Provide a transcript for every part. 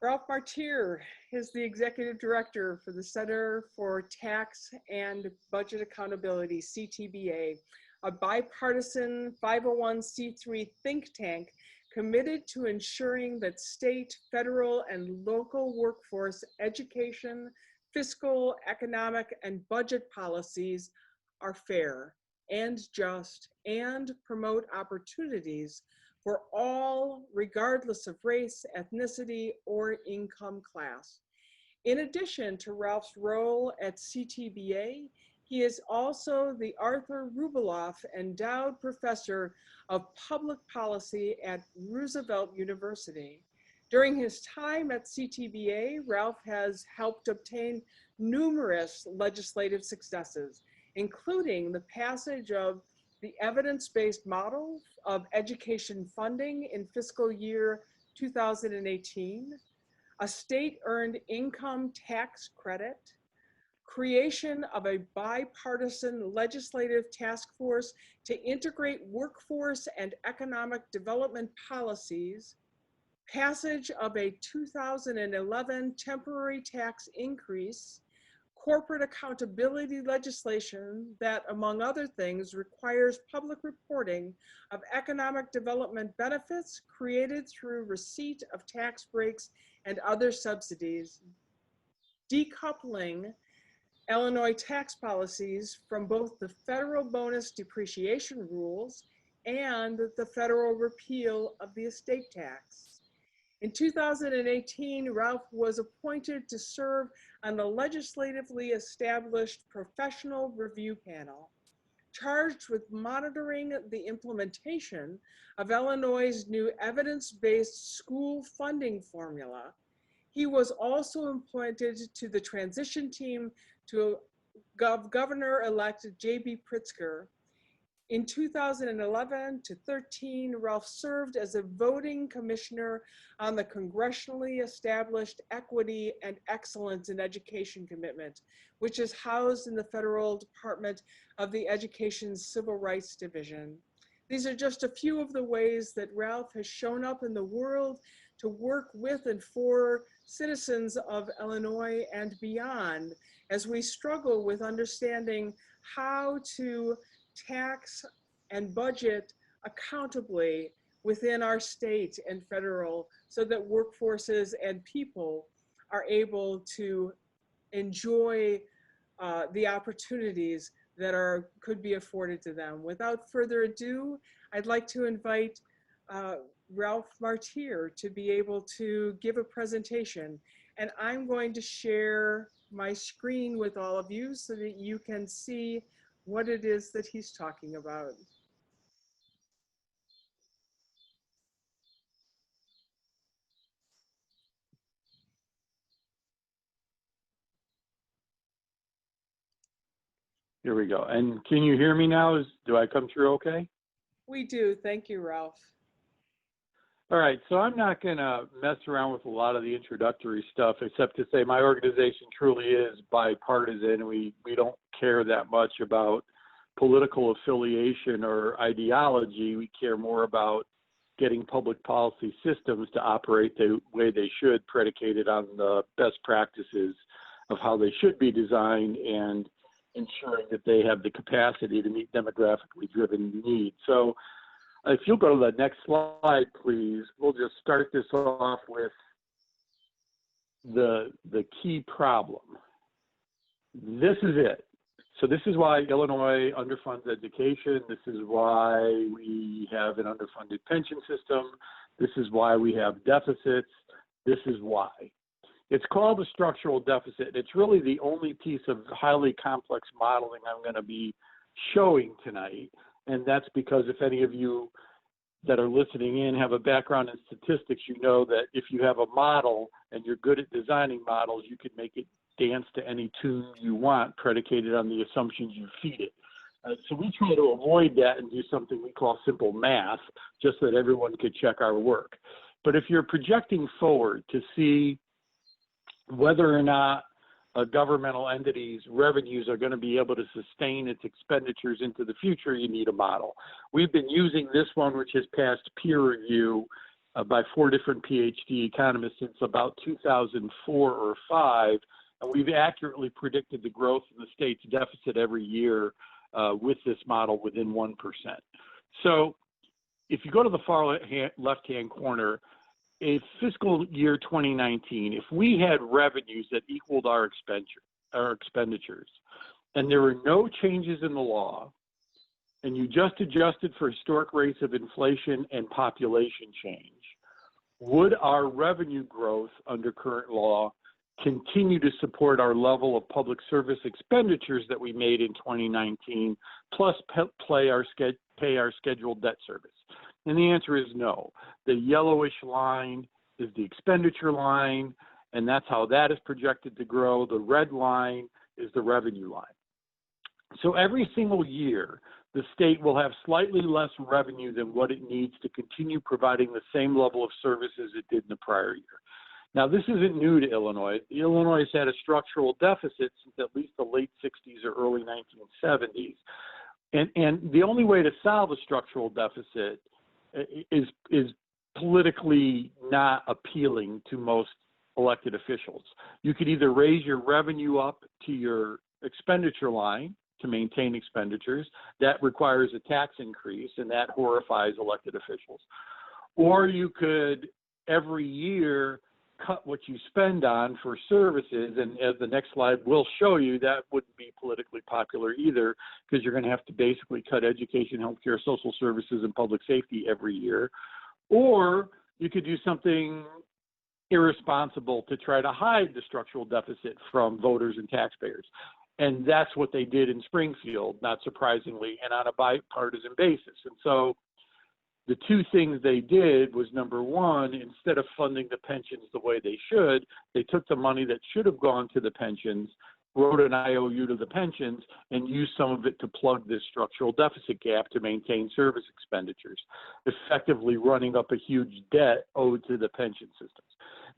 Ralph Martire is the Executive Director for the Center for Tax and Budget Accountability, CTBA, a bipartisan 501c3 think tank committed to ensuring that state, federal, and local workforce education, fiscal, economic, and budget policies are fair and just and promote opportunities for all, regardless of race, ethnicity, or income class. In addition to Ralph's role at CTBA, he is also the Arthur Rubeloff Endowed Professor of Public Policy at Roosevelt University. During his time at CTBA, Ralph has helped obtain numerous legislative successes, including the passage of the evidence-based model of education funding in fiscal year 2018, a state-earned income tax credit, creation of a bipartisan legislative task force to integrate workforce and economic development policies, passage of a 2011 temporary tax increase, corporate accountability legislation that, among other things, requires public reporting of economic development benefits created through receipt of tax breaks and other subsidies, decoupling Illinois tax policies from both the federal bonus depreciation rules and the federal repeal of the estate tax. In 2018, Ralph was appointed to serve on the legislatively established professional review panel, charged with monitoring the implementation of Illinois' new evidence-based school funding formula. He was also appointed to the transition team to Governor-elect J.B. Pritzker. In 2011 to 13, Ralph served as a voting commissioner on the congressionally established Equity and Excellence in Education Commitment, which is housed in the Federal Department of the Education's Civil Rights Division. These are just a few of the ways that Ralph has shown up in the world to work with and for citizens of Illinois and beyond as we struggle with understanding how to tax and budget accountably within our state and federal so that workforces and people are able to enjoy the opportunities that could be afforded to them. Without further ado, I'd like to invite Ralph Martire to be able to give a presentation. And I'm going to share my screen with all of you so that you can see what it is that he's talking about. Here we go. And can you hear me now? Do I come through okay? We do. Thank you, Ralph. All right. So I'm not going to mess around with a lot of the introductory stuff, except to say my organization truly is bipartisan. We don't care that much about political affiliation or ideology. We care more about getting public policy systems to operate the way they should, predicated on the best practices of how they should be designed and ensuring that they have the capacity to meet demographically driven needs. So if you'll go to the next slide, please, we'll just start this off with the key problem. This is it. So this is why Illinois underfunds education. This is why we have an underfunded pension system. This is why we have deficits. This is why. It's called a structural deficit. It's really the only piece of highly complex modeling I'm going to be showing tonight. And that's because if any of you that are listening in have a background in statistics, you know that if you have a model and you're good at designing models, you can make it dance to any tune you want, predicated on the assumptions you feed it. So we try to avoid that and do something we call simple math, just so that everyone could check our work. But if you're projecting forward to see whether or not a governmental entity's revenues are going to be able to sustain its expenditures into the future, you need a model. We've been using this one, which has passed peer review, by 4 different PhD economists since about 2004 or 5, and we've accurately predicted the growth in the state's deficit every year with this model within 1%. So if you go to the far left-hand corner, in fiscal year 2019, if we had revenues that equaled our expenditures, and there were no changes in the law, and you just adjusted for historic rates of inflation and population change, would our revenue growth under current law continue to support our level of public service expenditures that we made in 2019, plus pay our scheduled debt service? And the answer is no. The yellowish line is the expenditure line, and that's how that is projected to grow. The red line is the revenue line. So every single year, the state will have slightly less revenue than what it needs to continue providing the same level of services it did in the prior year. Now, this isn't new to Illinois. Illinois has had a structural deficit since at least the late 60s or early 1970s. And the only way to solve a structural deficit is politically not appealing to most elected officials. You could either raise your revenue up to your expenditure line to maintain expenditures. That requires a tax increase, and that horrifies elected officials. Or you could, every year, cut what you spend on for services, and as the next slide will show you, that wouldn't be politically popular either, because you're going to have to basically cut education, healthcare, social services, and public safety every year. Or you could do something irresponsible to try to hide the structural deficit from voters and taxpayers. And that's what they did in Springfield, not surprisingly, and on a bipartisan basis. And so the two things they did was, number one, instead of funding the pensions the way they should, they took the money that should have gone to the pensions, wrote an IOU to the pensions, and used some of it to plug this structural deficit gap to maintain service expenditures, effectively running up a huge debt owed to the pension systems.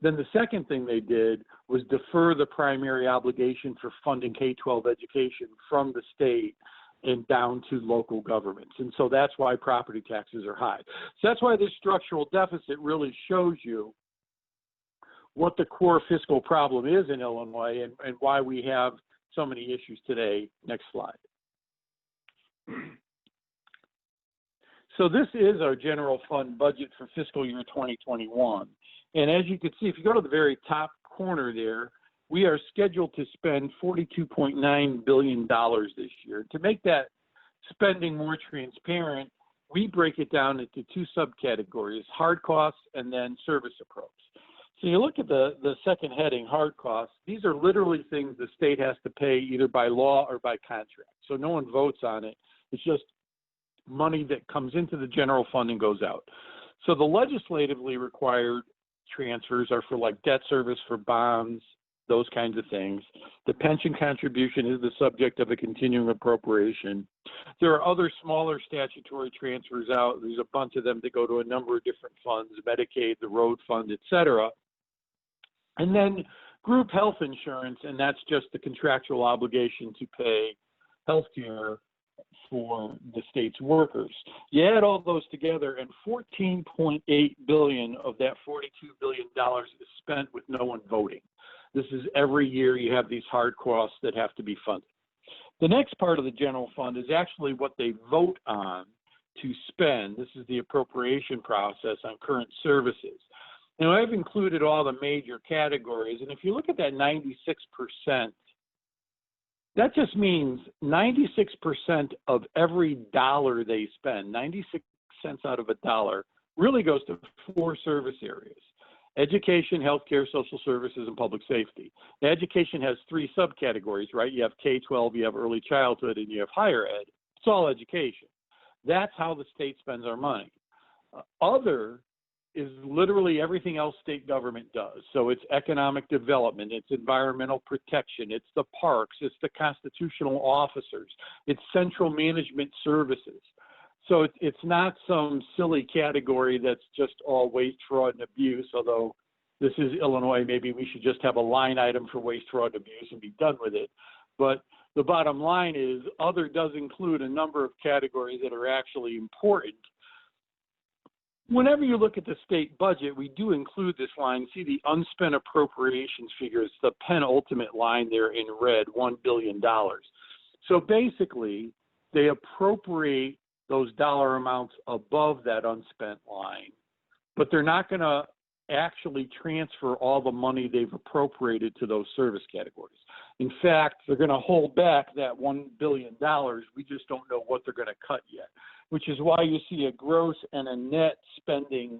Then the second thing they did was defer the primary obligation for funding K-12 education from the state and down to local governments. And so that's why property taxes are high. So that's why this structural deficit really shows you what the core fiscal problem is in Illinois and why we have so many issues today. Next slide. So this is our general fund budget for fiscal year 2021. And as you can see, if you go to the very top corner there, we are scheduled to spend $42.9 billion this year. To make that spending more transparent, we break it down into two subcategories, hard costs and then service approach. So you look at the second heading, hard costs, these are literally things the state has to pay either by law or by contract. So no one votes on it. It's just money that comes into the general fund and goes out. So the legislatively required transfers are for like debt service for bonds, those kinds of things. The pension contribution is the subject of a continuing appropriation. There are other smaller statutory transfers out. There's a bunch of them that go to a number of different funds, Medicaid, the road fund, et cetera. And then group health insurance, and that's just the contractual obligation to pay health care for the state's workers. You add all those together, and $14.8 billion of that $42 billion is spent with no one voting. This is every year you have these hard costs that have to be funded. The next part of the general fund is actually what they vote on to spend. This is the appropriation process on current services. Now, I've included all the major categories, and if you look at that 96%, that just means 96% of every dollar they spend, 96 cents out of a dollar, really goes to 4 service areas: education, healthcare, social services, and public safety. Now, education has 3 subcategories, right? You have K-12, you have early childhood, and you have higher ed. It's all education. That's how the state spends our money. Other is literally everything else state government does. So it's economic development, it's environmental protection, it's the parks, it's the constitutional officers, it's central management services. So it's not some silly category that's just all waste, fraud, and abuse, although this is Illinois, maybe we should just have a line item for waste, fraud, and abuse and be done with it. But the bottom line is other does include a number of categories that are actually important. whenever you look at the state budget, we do include this line. See the unspent appropriations figure. It's the penultimate line there in red, $1 billion. So basically, they appropriate those dollar amounts above that unspent line, but they're not going to actually transfer all the money they've appropriated to those service categories. In fact, they're going to hold back that $1 billion. We just don't know what they're going to cut yet, which is why you see a gross and a net spending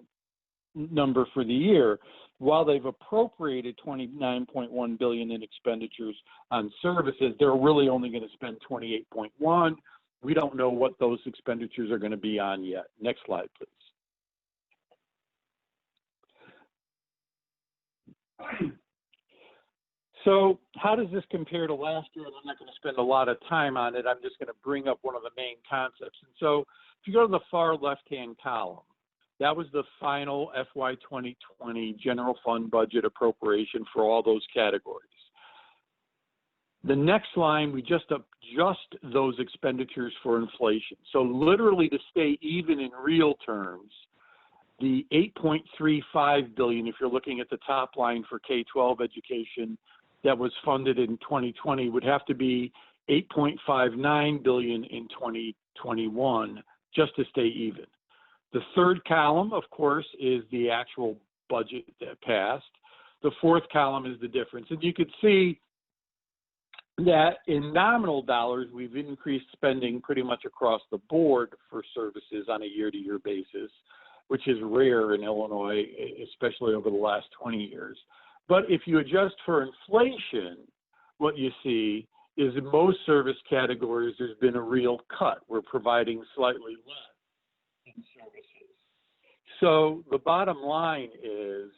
number for the year. While they've appropriated $29.1 billion in expenditures on services, they're really only going to spend $28.1. We don't know what those expenditures are going to be on yet. Next slide, please. So how does this compare to last year? And I'm not going to spend a lot of time on it. I'm just going to bring up one of the main concepts. And so if you go to the far left-hand column, that was the final FY 2020 general fund budget appropriation for all those categories. The next line, we just adjust those expenditures for inflation. So literally to stay even in real terms, the $8.35 billion, if you're looking at the top line for K-12 education that was funded in 2020, would have to be $8.59 billion in 2021 just to stay even. The third column, of course, is the actual budget that passed. The fourth column is the difference. And you could see that in nominal dollars, we've increased spending pretty much across the board for services on a year-to-year basis, which is rare in Illinois, especially over the last 20 years. But if you adjust for inflation, what you see is in most service categories, there's been a real cut. We're providing slightly less in services. So the bottom line is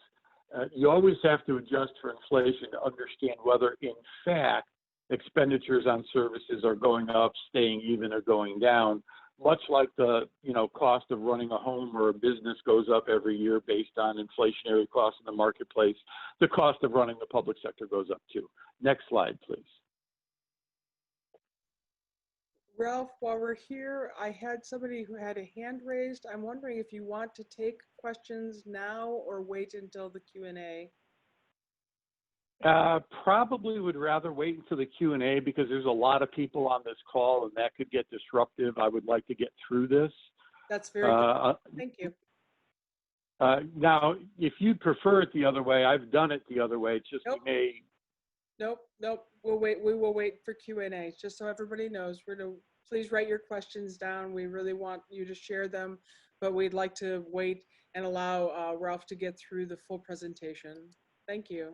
you always have to adjust for inflation to understand whether, in fact, expenditures on services are going up, staying even, or going down. Much like the cost of running a home or a business goes up every year based on inflationary costs in the marketplace, the cost of running the public sector goes up too. Next slide, please. Ralph, while we're here, I had somebody who had a hand raised. I'm wondering if you want to take questions now or wait until the Q&A. Probably would rather wait until the Q&A because there's a lot of people on this call and that could get disruptive. I would like to get through this. That's very good. Thank you. Now, if you'd prefer it the other way, I've done it the other way. It's just Nope. we may. Nope. We'll wait. We will wait for Q&A. Just so everybody knows, please write your questions down. We really want you to share them, but we'd like to wait and allow Ralph to get through the full presentation. Thank you.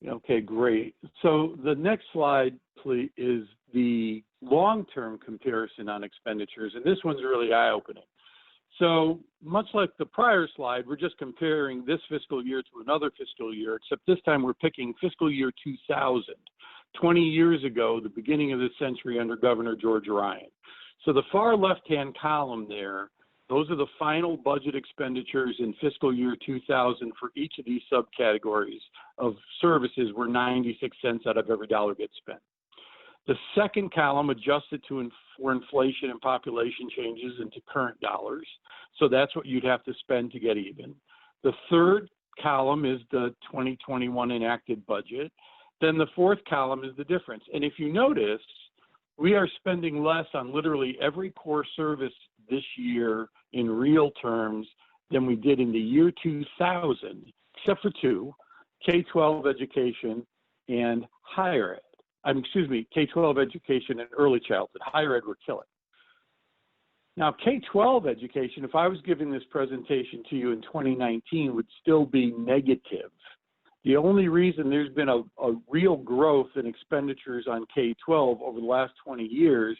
Okay, great. So the next slide, please, is the long-term comparison on expenditures, and this one's really eye-opening. So much like the prior slide, we're just comparing this fiscal year to another fiscal year, except this time we're picking fiscal year 2000, 20 years ago, the beginning of the century under Governor George Ryan. So the far left-hand column there, those are the final budget expenditures in fiscal year 2000 for each of these subcategories of services where 96 cents out of every dollar gets spent. The second column adjusted for inflation and population changes into current dollars. So that's what you'd have to spend to get even. The third column is the 2021 enacted budget. Then the fourth column is the difference. And if you notice, we are spending less on literally every core service this year in real terms than we did in the year 2000, except for two, K-12 education and higher ed. K-12 education and early childhood. Higher ed, we're killing. Now, K-12 education, if I was giving this presentation to you in 2019, would still be negative. The only reason there's been a real growth in expenditures on K-12 over the last 20 years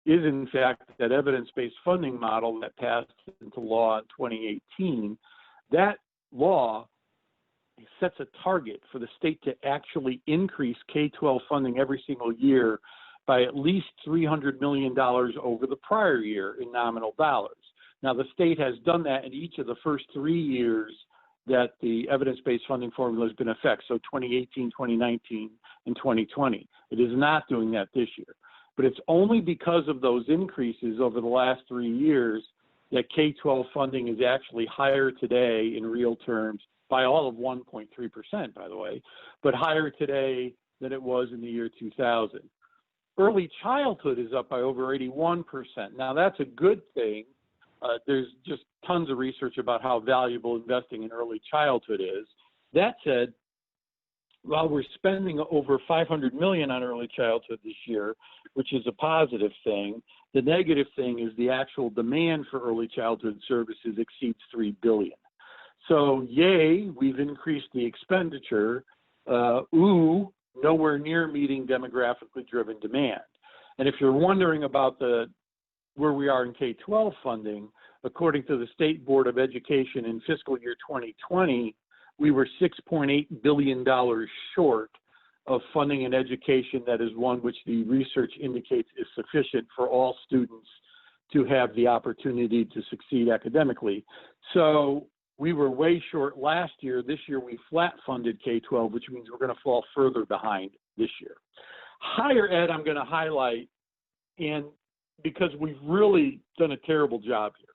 is, in fact, that evidence-based funding model that passed into law in 2018. That law sets a target for the state to actually increase K-12 funding every single year by at least $300 million over the prior year in nominal dollars. Now, the state has done that in each of the first 3 years that the evidence-based funding formula has been in effect, so 2018, 2019, and 2020. It is not doing that this year. But it's only because of those increases over the last 3 years that K-12 funding is actually higher today in real terms by all of 1.3%, by the way, but higher today than it was in the year 2000. Early childhood is up by over 81%. Now, that's a good thing. There's just tons of research about how valuable investing in early childhood is. That said, while we're spending over $500 million on early childhood this year, which is a positive thing, the negative thing is the actual demand for early childhood services exceeds $3 billion. So, yay, we've increased the expenditure. Nowhere near meeting demographically driven demand. And if you're wondering about where we are in K-12 funding, according to the State Board of Education in fiscal year 2020, we were $6.8 billion short of funding an education that is one which the research indicates is sufficient for all students to have the opportunity to succeed academically. So we were way short last year. This year we flat funded K-12, which means we're going to fall further behind this year. Higher ed I'm going to highlight, and because we've really done a terrible job here.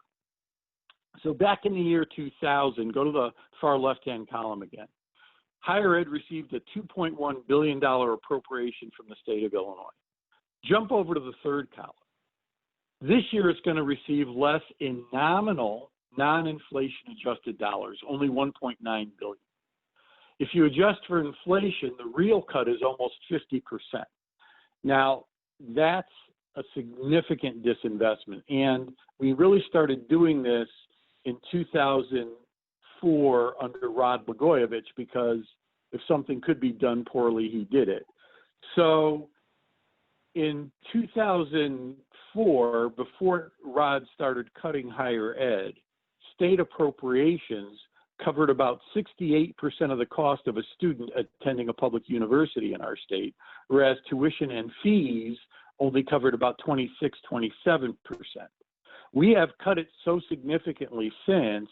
So back in the year 2000, go to the far left-hand column again. Higher ed received a $2.1 billion appropriation from the state of Illinois. Jump over to the third column. This year it's going to receive less in nominal, non-inflation adjusted dollars, only $1.9 billion. If you adjust for inflation, the real cut is almost 50%. Now, that's a significant disinvestment. And we really started doing this in 2004 under Rod Blagojevich, because if something could be done poorly, he did it. So in 2004, before Rod started cutting higher ed, state appropriations covered about 68% of the cost of a student attending a public university in our state, whereas tuition and fees only covered about 26, 27%. We have cut it so significantly since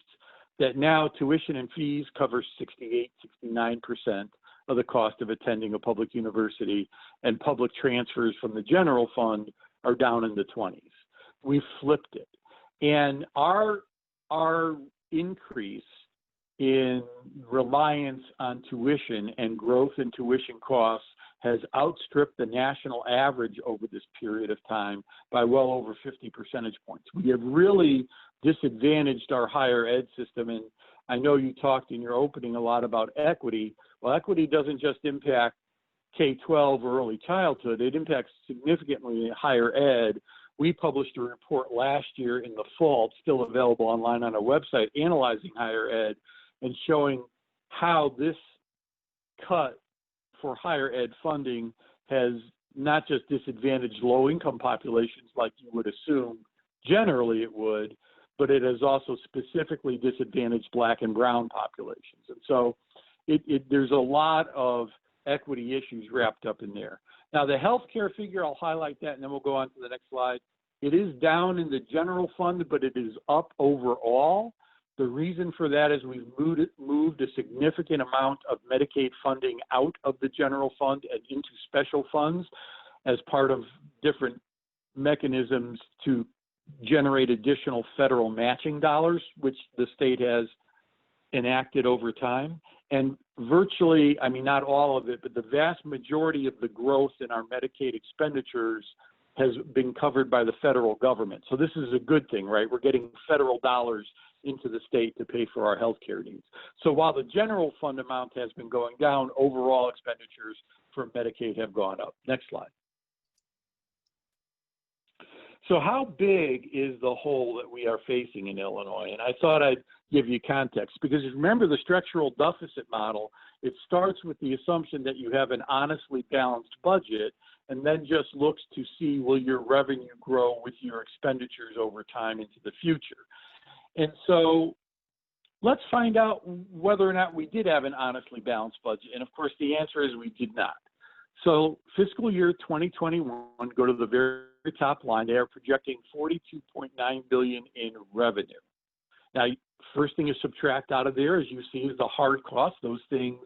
that now tuition and fees cover 68, 69% of the cost of attending a public university, and public transfers from the general fund are down in the 20s. We've flipped it. And our increase in reliance on tuition and growth in tuition costs has outstripped the national average over this period of time by well over 50 percentage points. We have really disadvantaged our higher ed system. And I know you talked in your opening a lot about equity. Well, equity doesn't just impact K-12 or early childhood. It impacts significantly higher ed. We published a report last year in the fall, it's still available online on our website, analyzing higher ed and showing how this cut for higher ed funding has not just disadvantaged low-income populations like you would assume generally it would, but it has also specifically disadvantaged Black and brown populations. And so there's a lot of equity issues wrapped up in there. Now, the healthcare figure, I'll highlight that, and then we'll go on to the next slide. It is down in the general fund, but it is up overall. The reason for that is we've moved a significant amount of Medicaid funding out of the general fund and into special funds as part of different mechanisms to generate additional federal matching dollars, which the state has enacted over time. And virtually, I mean, not all of it, but the vast majority of the growth in our Medicaid expenditures has been covered by the federal government. So this is a good thing, right? We're getting federal dollars into the state to pay for our health care needs. So while the general fund amount has been going down, overall expenditures for Medicaid have gone up. Next slide. So how big is the hole that we are facing in Illinois? And I thought I'd give you context, because remember the structural deficit model, it starts with the assumption that you have an honestly balanced budget and then just looks to see, will your revenue grow with your expenditures over time into the future? And so let's find out whether or not we did have an honestly balanced budget. And of course, the answer is we did not. So fiscal year 2021, go to the very top line, they are projecting $42.9 billion in revenue. Now, first thing to subtract out of there, as you see, is the hard costs, those things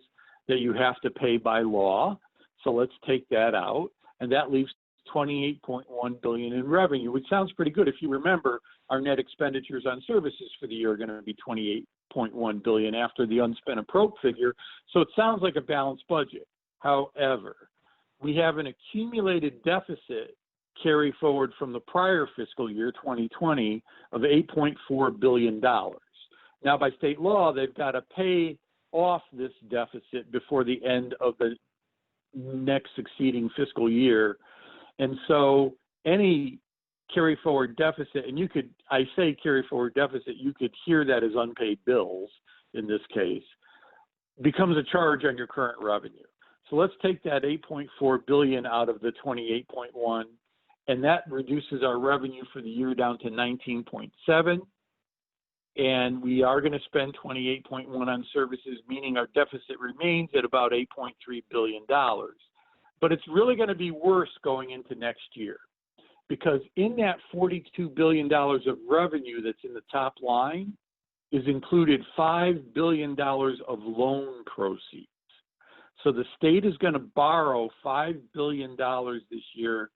that you have to pay by law. So let's take that out, and that leaves $28.1 billion in revenue, which sounds pretty good. If you remember, our net expenditures on services for the year are going to be $28.1 billion after the unspent appropriate figure. So it sounds like a balanced budget. However, we have an accumulated deficit carry forward from the prior fiscal year, 2020, of $8.4 billion. Now, by state law, they've got to pay off this deficit before the end of the next succeeding fiscal year. And so any carry forward deficit, and I say carry forward deficit, you could hear that as unpaid bills in this case, becomes a charge on your current revenue. So let's take that 8.4 billion out of the 28.1, and that reduces our revenue for the year down to 19.7. And we are going to spend 28.1 on services, meaning our deficit remains at about $8.3 billion. But it's really going to be worse going into next year, because in that $42 billion of revenue that's in the top line is included $5 billion of loan proceeds. So the state is going to borrow $5 billion this year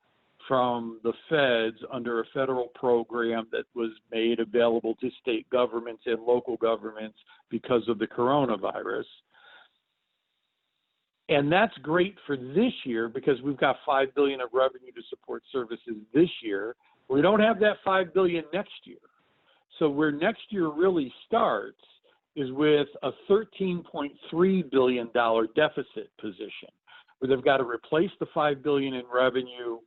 from the feds under a federal program that was made available to state governments and local governments because of the coronavirus. And that's great for this year because we've got $5 billion of revenue to support services this year. We don't have that $5 billion next year. So where next year really starts is with a $13.3 billion deficit position, where they've got to replace the $5 billion in revenue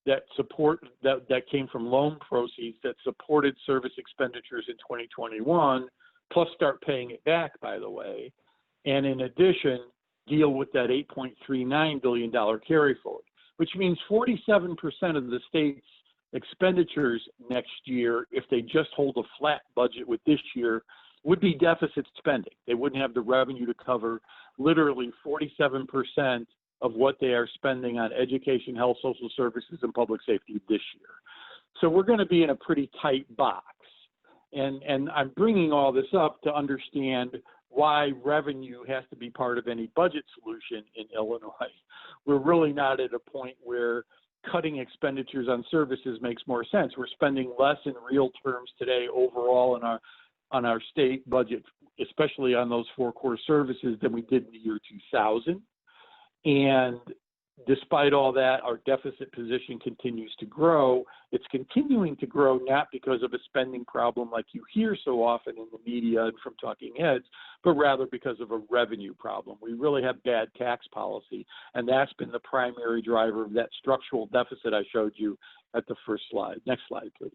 that came from loan proceeds that supported service expenditures in 2021, plus start paying it back, by the way, and in addition, deal with that $8.39 billion carry forward, which means 47% of the state's expenditures next year, if they just hold a flat budget with this year, would be deficit spending. They wouldn't have the revenue to cover literally 47% of what they are spending on education, health, social services, and public safety this year. So we're going to be in a pretty tight box. And I'm bringing all this up to understand why revenue has to be part of any budget solution in Illinois. We're really not at a point where cutting expenditures on services makes more sense. We're spending less in real terms today overall on our state budget, especially on those four core services, than we did in the year 2000. And despite all that, our deficit position continues to grow. It's continuing to grow not because of a spending problem like you hear so often in the media and from talking heads, but rather because of a revenue problem. We really have bad tax policy, and that's been the primary driver of that structural deficit I showed you at the first slide. Next slide, please.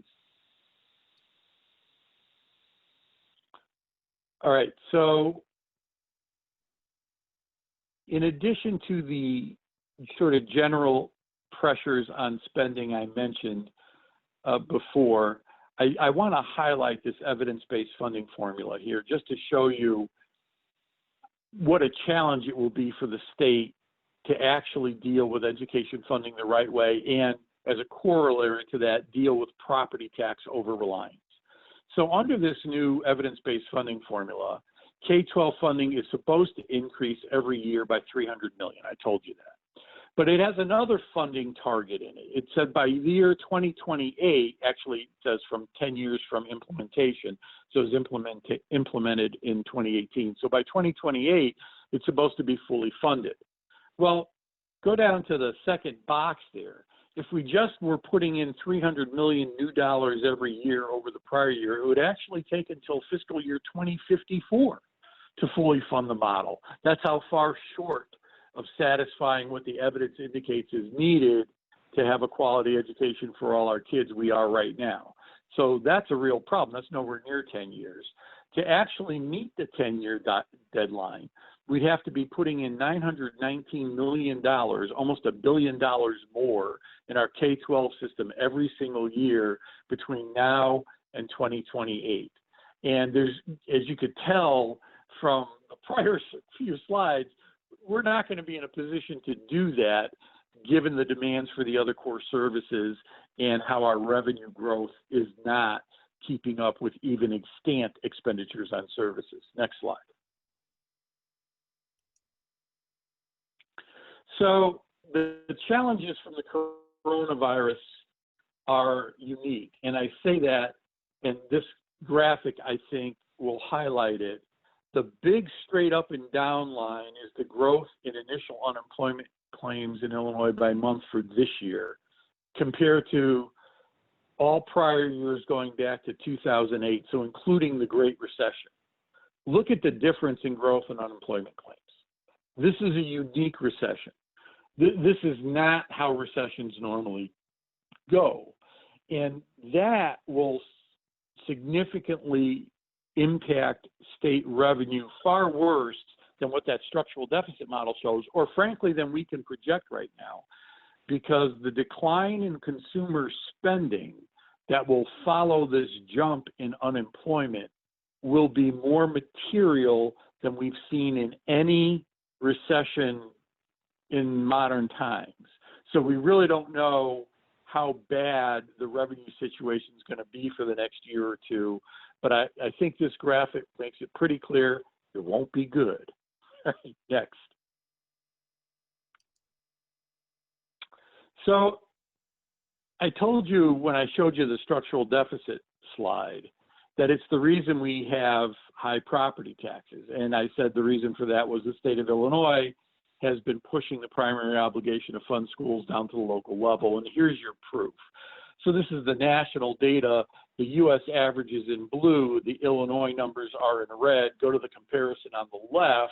All right, so in addition to the sort of general pressures on spending I mentioned before, I want to highlight this evidence-based funding formula here just to show you what a challenge it will be for the state to actually deal with education funding the right way, and as a corollary to that, deal with property tax over-reliance. So under this new evidence-based funding formula, K-12 funding is supposed to increase every year by $300 million. I told you that. But it has another funding target in it. It said by the year 2028, actually it says from 10 years from implementation, so it was implemented in 2018. So by 2028, it's supposed to be fully funded. Well, go down to the second box there. If we just were putting in $300 million new dollars every year over the prior year, it would actually take until fiscal year 2054 to fully fund the model. That's how far short of satisfying what the evidence indicates is needed to have a quality education for all our kids we are right now. So that's a real problem. That's nowhere near 10 years. To actually meet the 10-year deadline, we'd have to be putting in $919 million, almost $1 billion more in our K-12 system every single year between now and 2028. And there's, as you could tell from the prior few slides, we're not going to be in a position to do that given the demands for the other core services and how our revenue growth is not keeping up with even extant expenditures on services. Next slide. So the challenges from the coronavirus are unique, and I say that and this graphic, I think, will highlight it. The big straight up and down line is the growth in initial unemployment claims in Illinois by month for this year, compared to all prior years going back to 2008, so including the Great Recession. Look at the difference in growth in unemployment claims. This is a unique recession. This is not how recessions normally go. And that will significantly impact state revenue far worse than what that structural deficit model shows, or frankly, than we can project right now, because the decline in consumer spending that will follow this jump in unemployment will be more material than we've seen in any recession in modern times. So we really don't know how bad the revenue situation is going to be for the next year or two, but I think this graphic makes it pretty clear it won't be good. Next. So I told you when I showed you the structural deficit slide that it's the reason we have high property taxes. And I said the reason for that was the state of Illinois has been pushing the primary obligation to fund schools down to the local level. And here's your proof. So this is the national data. The U.S. average is in blue. The Illinois numbers are in red. Go to the comparison on the left.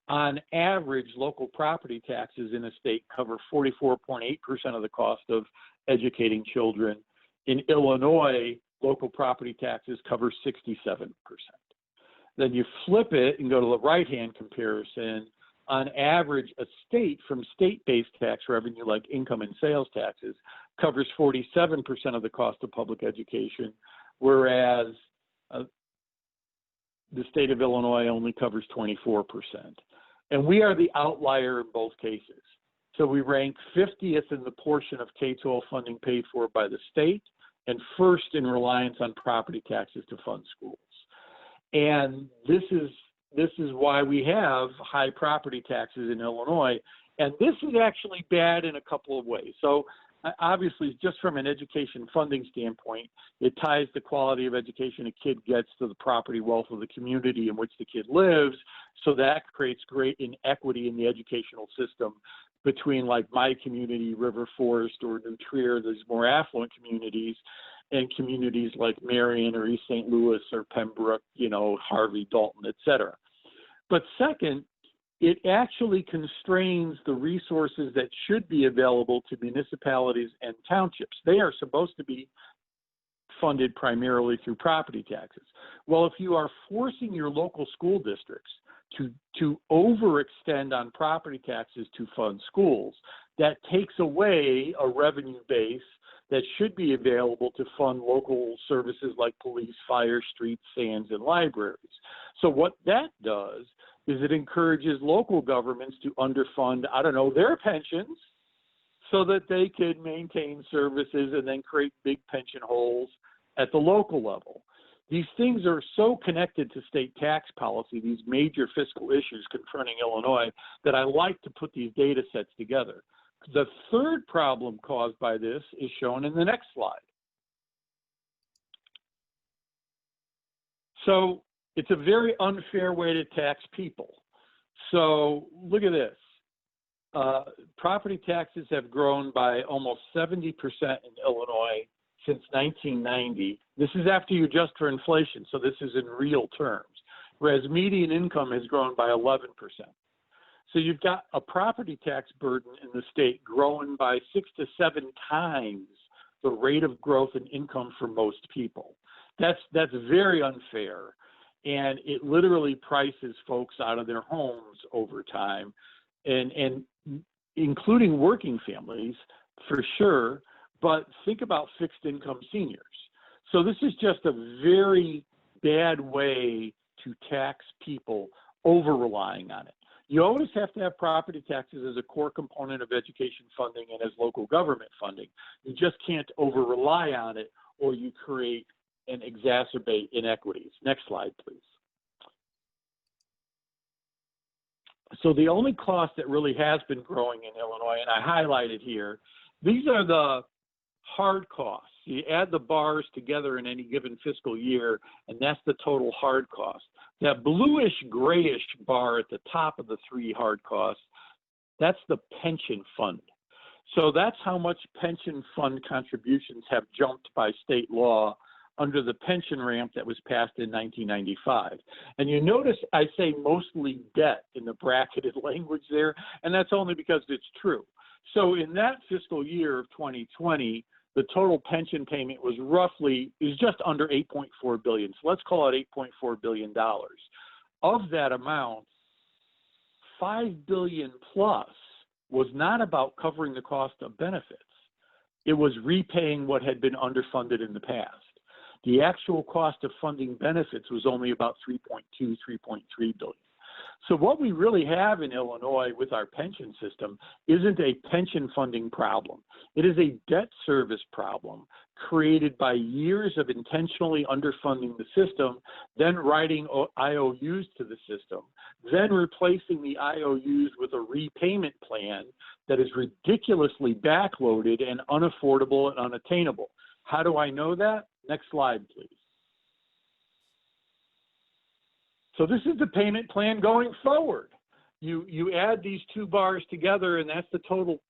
On average, local property taxes in a state cover 44.8% of the cost of educating children. In Illinois, local property taxes cover 67%. Then you flip it and go to the right-hand comparison. On average, a state from state-based tax revenue like income and sales taxes covers 47% of the cost of public education, whereas the state of Illinois only covers 24%. And we are the outlier in both cases. So we rank 50th in the portion of K-12 funding paid for by the state and first in reliance on property taxes to fund schools. And this is why we have high property taxes in Illinois. And this is actually bad in a couple of ways. So obviously, just from an education funding standpoint, it ties the quality of education a kid gets to the property wealth of the community in which the kid lives. So that creates great inequity in the educational system between like my community, River Forest or New Trier, these more affluent communities, and communities like Marion or East St. Louis or Pembroke, Harvey, Dalton, et cetera. But second, it actually constrains the resources that should be available to municipalities and townships. They are supposed to be funded primarily through property taxes. Well, if you are forcing your local school districts to overextend on property taxes to fund schools, that takes away a revenue base that should be available to fund local services like police, fire, streets, sands, and libraries. So what that does is it encourages local governments to underfund, their pensions so that they can maintain services and then create big pension holes at the local level. These things are so connected to state tax policy, these major fiscal issues confronting Illinois, that I like to put these data sets together. The third problem caused by this is shown in the next slide. So it's a very unfair way to tax people. So look at this. Property taxes have grown by almost 70% in Illinois since 1990. This is after you adjust for inflation, so this is in real terms, whereas median income has grown by 11%. So you've got a property tax burden in the state growing by 6 to 7 times the rate of growth in income for most people. That's very unfair, and it literally prices folks out of their homes over time, and including working families for sure, but think about fixed income seniors. So this is just a very bad way to tax people over relying on it. You always have to have property taxes as a core component of education funding and as local government funding. You just can't over rely on it, or you create and exacerbate inequities. Next slide, please. So the only cost that really has been growing in Illinois, and I highlighted here, these are the hard costs. You add the bars together in any given fiscal year, and that's the total hard cost. That bluish grayish bar at the top of the three hard costs, that's the pension fund. So that's how much pension fund contributions have jumped by state law under the pension ramp that was passed in 1995. And you notice I say mostly debt in the bracketed language there, and that's only because it's true. So in that fiscal year of 2020, the total pension payment was just under $8.4 billion. So let's call it $8.4 billion. Of that amount, $5 billion plus was not about covering the cost of benefits. It was repaying what had been underfunded in the past. The actual cost of funding benefits was only about $3.2, $3.3 billion. So what we really have in Illinois with our pension system isn't a pension funding problem. It is a debt service problem created by years of intentionally underfunding the system, then writing IOUs to the system, then replacing the IOUs with a repayment plan that is ridiculously backloaded and unaffordable and unattainable. How do I know that? Next slide, please. So this is the payment plan going forward. You add these two bars together, and that's the total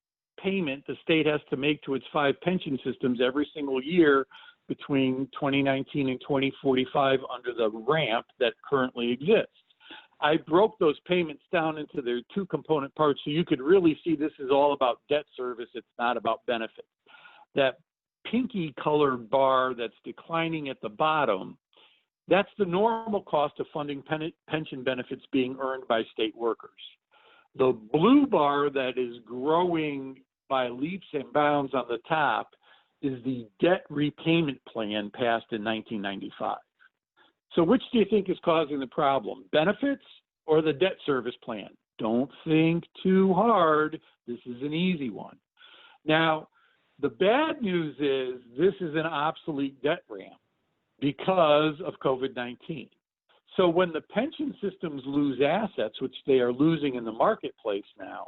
payment the state has to make to its 5 pension systems every single year between 2019 and 2045 under the ramp that currently exists. I broke those payments down into their 2 component parts so you could really see this is all about debt service. It's not about benefits. That pinky colored bar that's declining at the bottom, that's the normal cost of funding pension benefits being earned by state workers. The blue bar that is growing by leaps and bounds on the top is the debt repayment plan passed in 1995. So which do you think is causing the problem? Benefits or the debt service plan? Don't think too hard. This is an easy one. Now, the bad news is this is an obsolete debt ramp because of COVID-19. So when the pension systems lose assets, which they are losing in the marketplace now,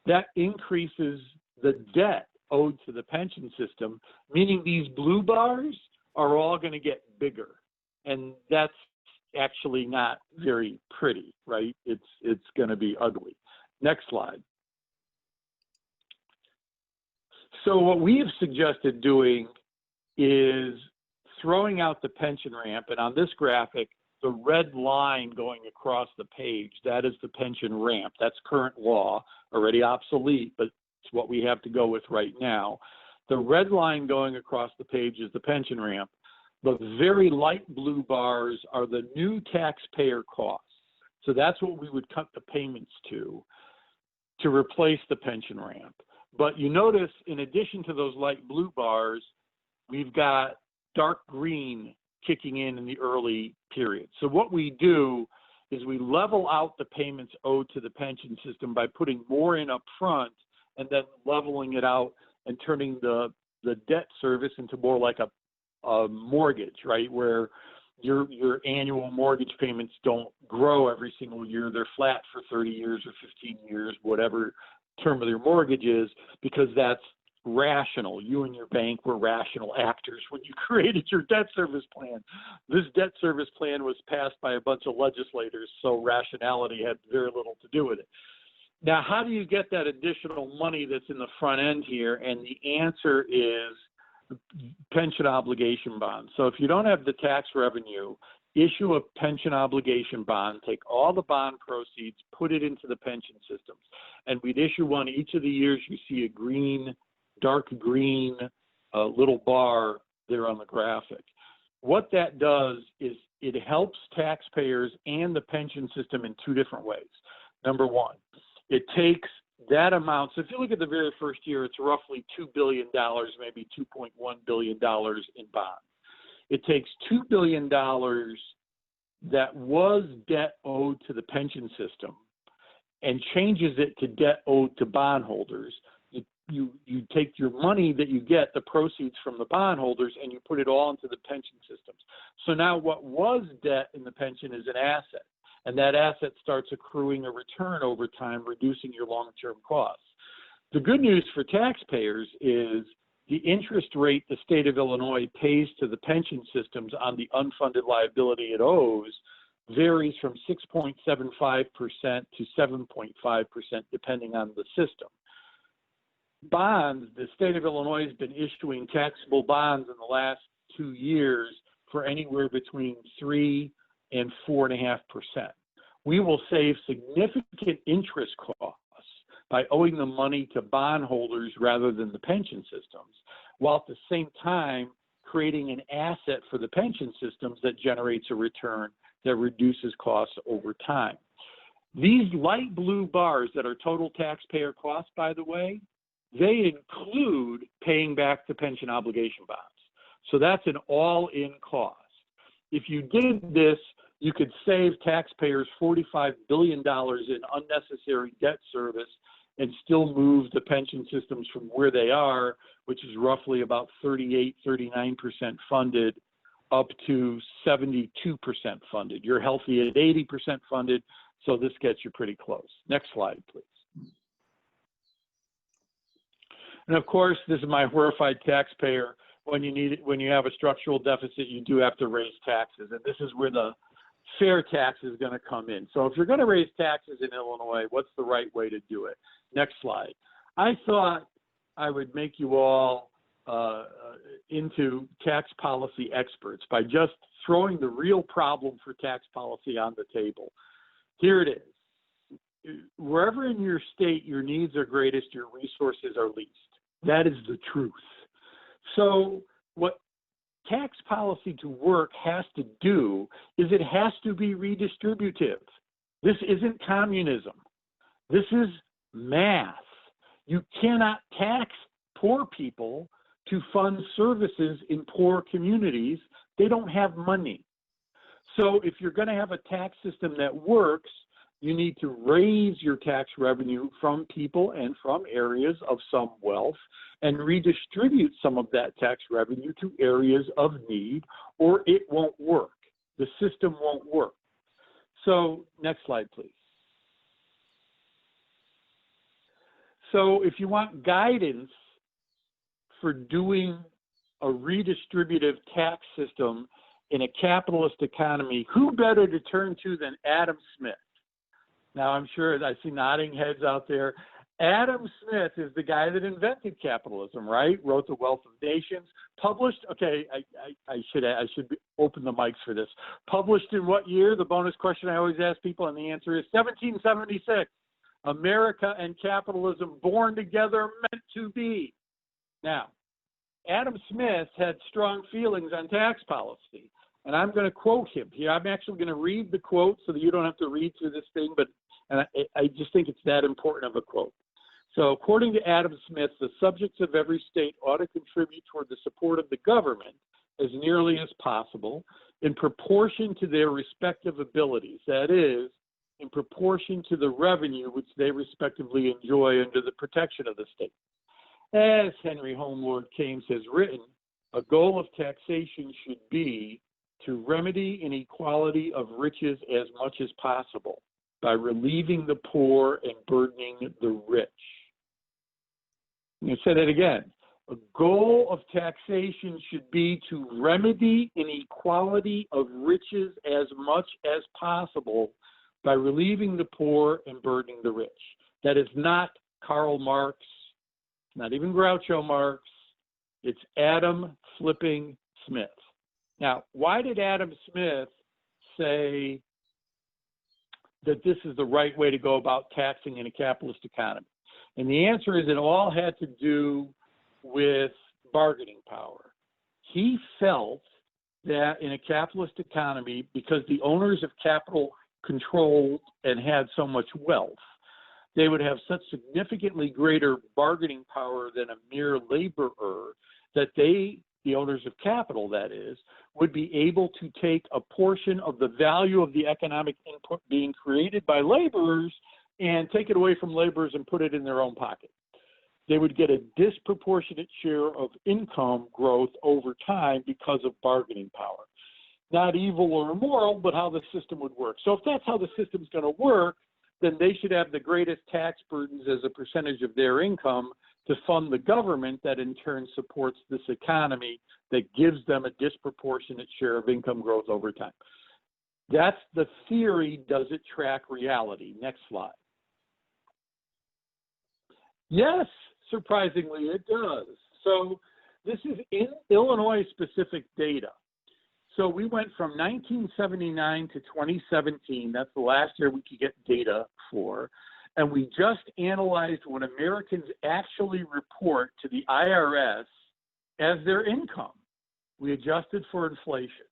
that increases the debt owed to the pension system, meaning these blue bars are all going to get bigger. And that's actually not very pretty, right? It's going to be ugly. Next slide. So what we have suggested doing is throwing out the pension ramp, and on this graphic, the red line going across the page, that is the pension ramp. That's current law, already obsolete, but it's what we have to go with right now. The red line going across the page is the pension ramp. The very light blue bars are the new taxpayer costs. So that's what we would cut the payments to replace the pension ramp. But you notice, in addition to those light blue bars, we've got dark green kicking in the early period. So what we do is we level out the payments owed to the pension system by putting more in up front and then leveling it out and turning the debt service into more like a mortgage, right? Where your annual mortgage payments don't grow every single year. They're flat for 30 years or 15 years, whatever term of their mortgage is, because that's rational. You and your bank were rational actors when you created your debt service plan. This debt service plan was passed by a bunch of legislators, so rationality had very little to do with it. Now, how do you get that additional money that's in the front end here? And the answer is pension obligation bonds. So if you don't have the tax revenue, issue a pension obligation bond, take all the bond proceeds, put it into the pension systems. And we'd issue one each of the years. You see a green, dark green little bar there on the graphic. What that does is it helps taxpayers and the pension system in 2 different ways. Number one, it takes that amount. So if you look at the very first year, it's roughly $2 billion, maybe $2.1 billion in bonds. It takes $2 billion that was debt owed to the pension system and changes it to debt owed to bondholders. You take your money that you get, the proceeds from the bondholders, and you put it all into the pension systems. So now what was debt in the pension is an asset, and that asset starts accruing a return over time, reducing your long-term costs. The good news for taxpayers is the interest rate the state of Illinois pays to the pension systems on the unfunded liability it owes varies from 6.75% to 7.5%, depending on the system. Bonds, the state of Illinois has been issuing taxable bonds in the last 2 years for anywhere between 3 and 4.5%. We will save significant interest costs by owing the money to bondholders rather than the pension systems, while at the same time creating an asset for the pension systems that generates a return that reduces costs over time. These light blue bars that are total taxpayer costs, by the way, they include paying back the pension obligation bonds. So that's an all-in cost. If you did this, you could save taxpayers $45 billion in unnecessary debt service and still move the pension systems from where they are, which is roughly about 38, 39% funded, up to 72% funded. You're healthy at 80% funded, so this gets you pretty close. Next slide, please. And of course, this is my horrified taxpayer. When you have a structural deficit, you do have to raise taxes, and this is where the fair tax is going to come in. So if you're going to raise taxes in Illinois, what's the right way to do it? Next slide. I thought I would make you all into tax policy experts by just throwing the real problem for tax policy on the table. Here it is. Wherever in your state your needs are greatest, your resources are least. That is the truth. So what tax policy to work has to do is it has to be redistributive. This isn't communism. This is math. You cannot tax poor people to fund services in poor communities. They don't have money. So if you're going to have a tax system that works, you need to raise your tax revenue from people and from areas of some wealth and redistribute some of that tax revenue to areas of need, or it won't work. The system won't work. So next slide, please. So if you want guidance for doing a redistributive tax system in a capitalist economy, who better to turn to than Adam Smith? Now, I'm sure I see nodding heads out there. Adam Smith is the guy that invented capitalism, right? Wrote The Wealth of Nations. Published, okay, I should open the mics for this. Published in what year? The bonus question I always ask people, and the answer is 1776. America and capitalism born together, meant to be. Now, Adam Smith had strong feelings on tax policy, and I'm going to quote him here. I'm actually going to read the quote so that you don't have to read through this thing, but I just think it's that important of a quote. So according to Adam Smith, the subjects of every state ought to contribute toward the support of the government as nearly as possible in proportion to their respective abilities. That is, in proportion to the revenue which they respectively enjoy under the protection of the state. As Henry Home Keynes has written, a goal of taxation should be to remedy inequality of riches as much as possible by relieving the poor and burdening the rich. I'm going to say that again. A goal of taxation should be to remedy inequality of riches as much as possible by relieving the poor and burdening the rich. That is not Karl Marx, not even Groucho Marx. It's Adam flipping Smith. Now, why did Adam Smith say that this is the right way to go about taxing in a capitalist economy? And the answer is it all had to do with bargaining power. He felt that in a capitalist economy, because the owners of capital controlled and had so much wealth, they would have such significantly greater bargaining power than a mere laborer that they, the owners of capital that is, would be able to take a portion of the value of the economic input being created by laborers and take it away from laborers and put it in their own pocket. They would get a disproportionate share of income growth over time because of bargaining power. Not evil or immoral, but how the system would work. So if that's how the system's going to work, then they should have the greatest tax burdens as a percentage of their income to fund the government that in turn supports this economy that gives them a disproportionate share of income growth over time. That's the theory. Does it track reality? Next slide. Yes, surprisingly, it does. So this is in Illinois specific data. So we went from 1979 to 2017. That's the last year we could get data for. And we just analyzed what Americans actually report to the IRS as their income. We adjusted for inflation.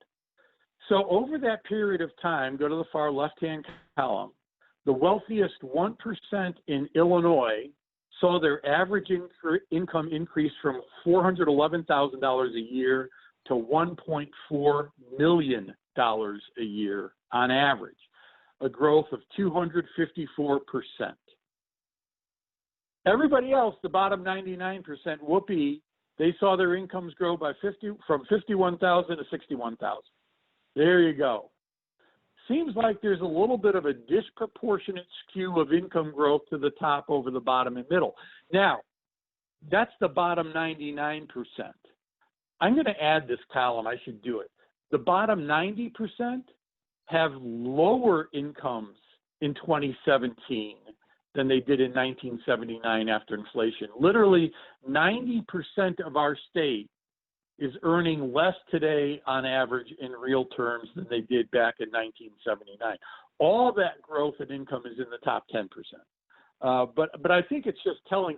So over that period of time, go to the far left-hand column, the wealthiest 1% in Illinois saw their average income increase from $411,000 a year to $1.4 million a year on average, a growth of 254%. Everybody else, the bottom 99%, whoopee, they saw their incomes grow by from $51,000 to $61,000. There you go. Seems like there's a little bit of a disproportionate skew of income growth to the top over the bottom and middle. Now, that's the bottom 99%. I'm going to add this column. I should do it. The bottom 90% have lower incomes in 2017 than they did in 1979 after inflation. Literally 90% of our state is earning less today on average in real terms than they did back in 1979. All that growth in income is in the top 10%. But I think it's just telling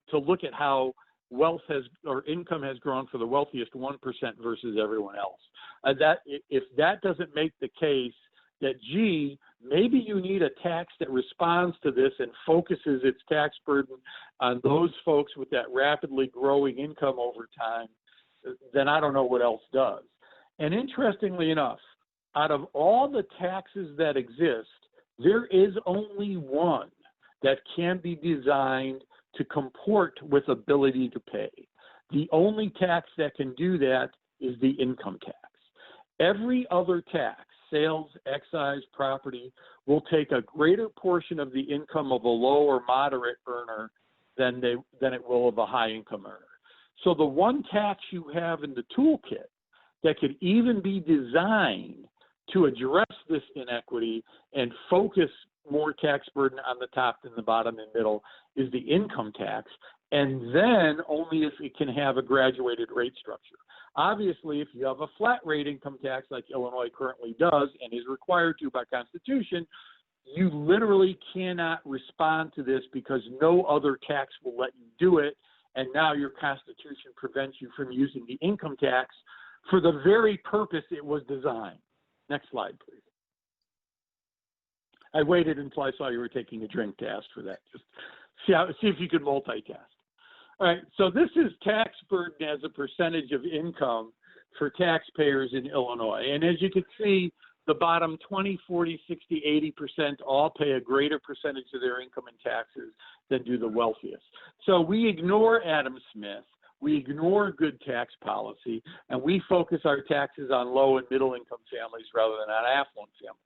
to look at how wealth or income has grown for the wealthiest 1% versus everyone else. If that doesn't make the case that, gee, maybe you need a tax that responds to this and focuses its tax burden on those folks with that rapidly growing income over time, then I don't know what else does. And interestingly enough, out of all the taxes that exist, there is only one that can be designed to comport with ability to pay. The only tax that can do that is the income tax. Every other tax, sales, excise, property, will take a greater portion of the income of a low or moderate earner than it will of a high income earner. So the one tax you have in the toolkit that could even be designed to address this inequity and focus more tax burden on the top than the bottom and middle is the income tax, and then only if it can have a graduated rate structure. Obviously, if you have a flat rate income tax like Illinois currently does and is required to by Constitution, you literally cannot respond to this because no other tax will let you do it, and now your Constitution prevents you from using the income tax for the very purpose it was designed. Next slide, please. I waited until I saw you were taking a drink to ask for that. Just see if you could multitask. All right, so this is tax burden as a percentage of income for taxpayers in Illinois. And as you can see, the bottom 20, 40, 60, 80% all pay a greater percentage of their income in taxes than do the wealthiest. So we ignore Adam Smith, we ignore good tax policy, and we focus our taxes on low and middle income families rather than on affluent families.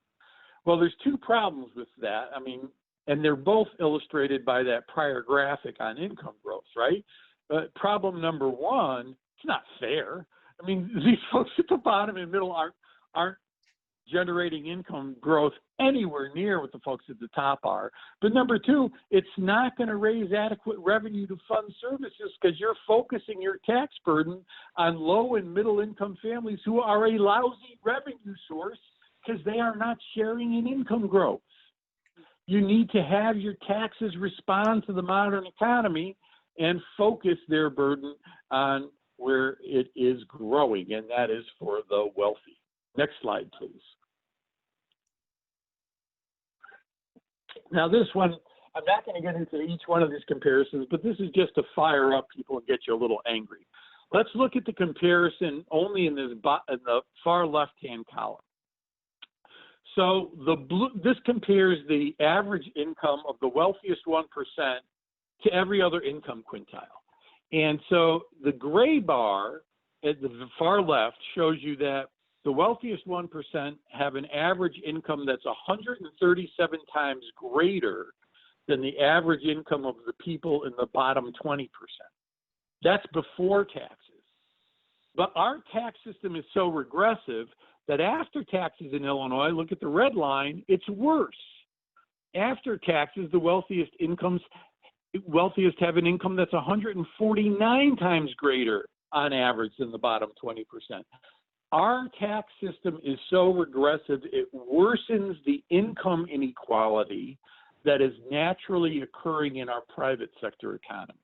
Well, there's two problems with that. I mean, and they're both illustrated by that prior graphic on income growth, right? Problem number one, it's not fair. I mean, these folks at the bottom and middle aren't generating income growth anywhere near what the folks at the top are. But number two, it's not going to raise adequate revenue to fund services because you're focusing your tax burden on low and middle income families who are a lousy revenue source because they are not sharing in income growth. You need to have your taxes respond to the modern economy and focus their burden on where it is growing, and that is for the wealthy. Next slide, please. Now this one, I'm not going to get into each one of these comparisons, but this is just to fire up people and get you a little angry. Let's look at the comparison only in the far left-hand column. So this compares the average income of the wealthiest 1% to every other income quintile. And so the gray bar at the far left shows you that the wealthiest 1% have an average income that's 137 times greater than the average income of the people in the bottom 20%. That's before taxes. But our tax system is so regressive that after taxes in Illinois, look at the red line, it's worse. After taxes, the wealthiest have an income that's 149 times greater on average than the bottom 20%. Our tax system is so regressive, it worsens the income inequality that is naturally occurring in our private sector economy.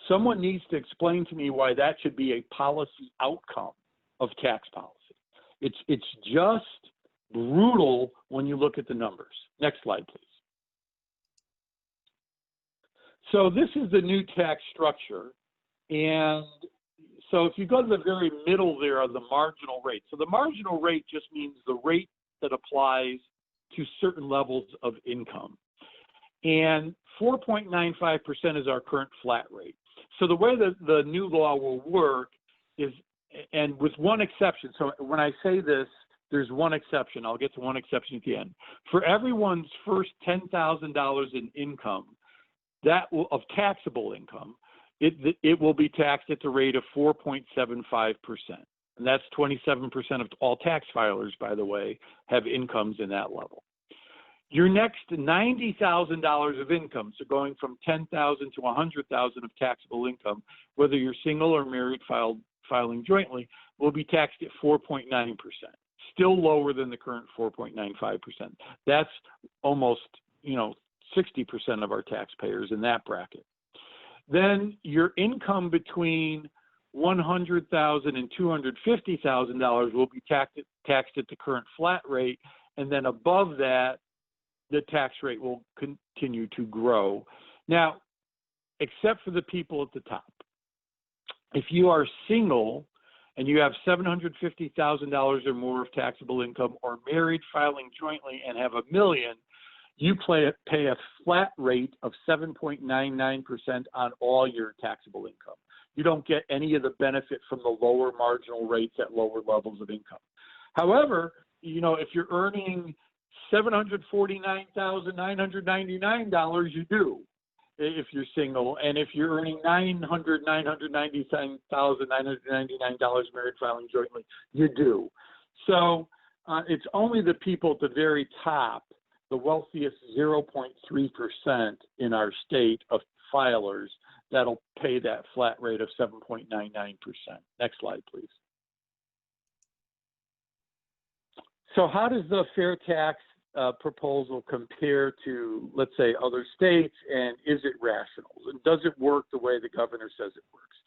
Someone needs to explain to me why that should be a policy outcome of tax policy. It's just brutal when you look at the numbers. Next slide, please. So this is the new tax structure. And so if you go to the very middle there of the marginal rate. So the marginal rate just means the rate that applies to certain levels of income. And 4.95% is our current flat rate. So the way that the new law will work is, and with one exception, so when I say this, there's one exception. I'll get to one exception at the end. For everyone's first $10,000 in income, of taxable income, it will be taxed at the rate of 4.75%. And that's 27% of all tax filers, by the way, have incomes in that level. Your next $90,000 of income, so going from $10,000 to $100,000 of taxable income, whether you're single or married filing jointly, will be taxed at 4.9%, still lower than the current 4.95%. That's almost, 60% of our taxpayers in that bracket. Then your income between $100,000 and $250,000 will be taxed at the current flat rate, and then above that, the tax rate will continue to grow. Now, except for the people at the top. If you are single and you have $750,000 or more of taxable income, or married filing jointly and have $1 million, you pay a flat rate of 7.99% on all your taxable income. You don't get any of the benefit from the lower marginal rates at lower levels of income. However, if you're earning $749,999, you do, if you're single. And if you're earning $999,999 married filing jointly, you do. So it's only the people at the very top, the wealthiest 0.3% in our state of filers, that'll pay that flat rate of 7.99%. Next slide, please. So how does the fair tax proposal compare to, let's say, other states, and is it rational? And does it work the way the governor says it works?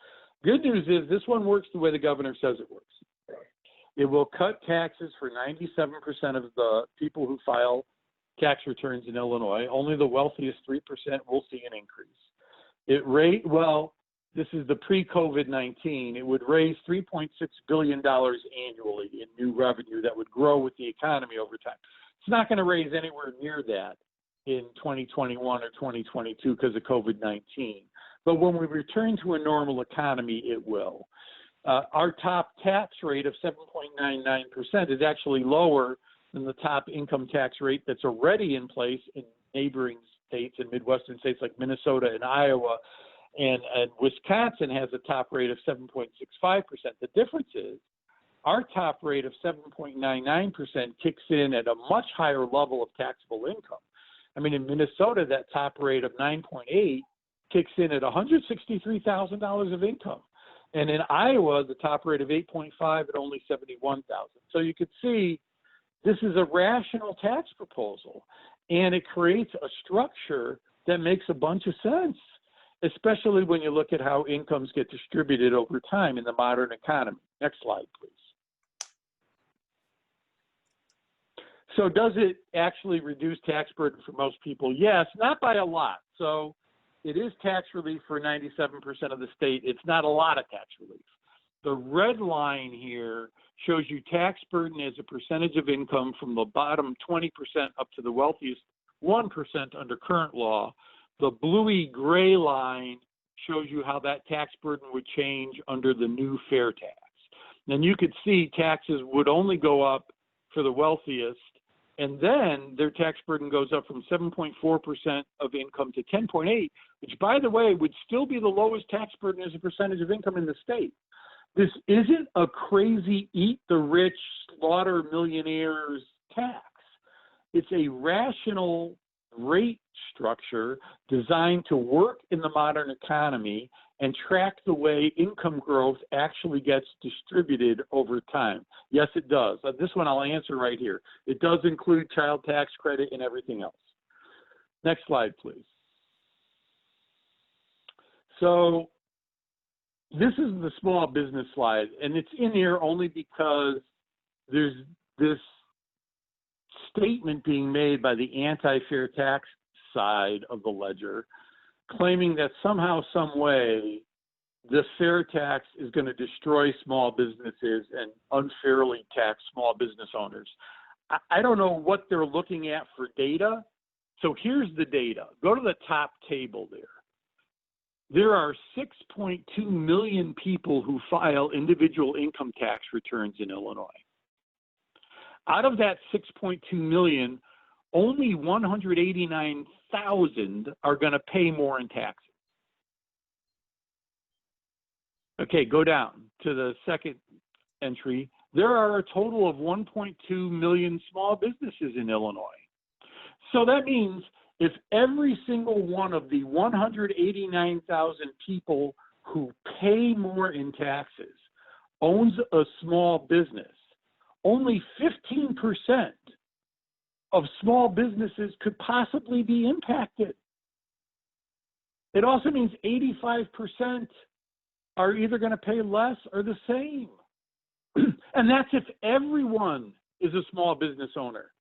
Good news is this one works the way the governor says it works. It will cut taxes for 97% of the people who file tax returns in Illinois. Only the wealthiest 3% will see an increase. This is the pre-COVID-19. It would raise $3.6 billion annually in new revenue that would grow with the economy over time. It's not going to raise anywhere near that in 2021 or 2022 because of COVID-19. But when we return to a normal economy, it will. Our top tax rate of 7.99% is actually lower than the top income tax rate that's already in place in neighboring states and Midwestern states like Minnesota and Iowa, and Wisconsin has a top rate of 7.65%. The difference is our top rate of 7.99% kicks in at a much higher level of taxable income. I mean, in Minnesota, that top rate of 9.8 kicks in at $163,000 of income. And in Iowa, the top rate of 8.5 at only $71,000. So you could see this is a rational tax proposal, and it creates a structure that makes a bunch of sense, especially when you look at how incomes get distributed over time in the modern economy. Next slide, please. So does it actually reduce tax burden for most people? Yes, not by a lot. So it is tax relief for 97% of the state. It's not a lot of tax relief. The red line here shows you tax burden as a percentage of income from the bottom 20% up to the wealthiest 1% under current law. The bluey gray line shows you how that tax burden would change under the new fair tax. And you could see taxes would only go up for the wealthiest And then their tax burden goes up from 7.4% of income to 10.8, which, by the way, would still be the lowest tax burden as a percentage of income in the state. This isn't a crazy eat the rich, slaughter millionaires tax. It's a rational rate structure designed to work in the modern economy and track the way income growth actually gets distributed over time. Yes, it does. This one I'll answer right here. It does include child tax credit and everything else. Next slide, please. So this is the small business slide, and it's in here only because there's this statement being made by the anti-fair tax side of the ledger, claiming that somehow, some way, the fair tax is going to destroy small businesses and unfairly tax small business owners. I don't know what they're looking at for data. So here's the data. Go to the top table there. There are 6.2 million people who file individual income tax returns in Illinois. Out of that 6.2 million, only 189,000 are going to pay more in taxes. Okay, go down to the second entry. There are a total of 1.2 million small businesses in Illinois. So that means if every single one of the 189,000 people who pay more in taxes owns a small business, only 15% of small businesses could possibly be impacted. It also means 85% are either going to pay less or the same. And that's if everyone is a small business owner.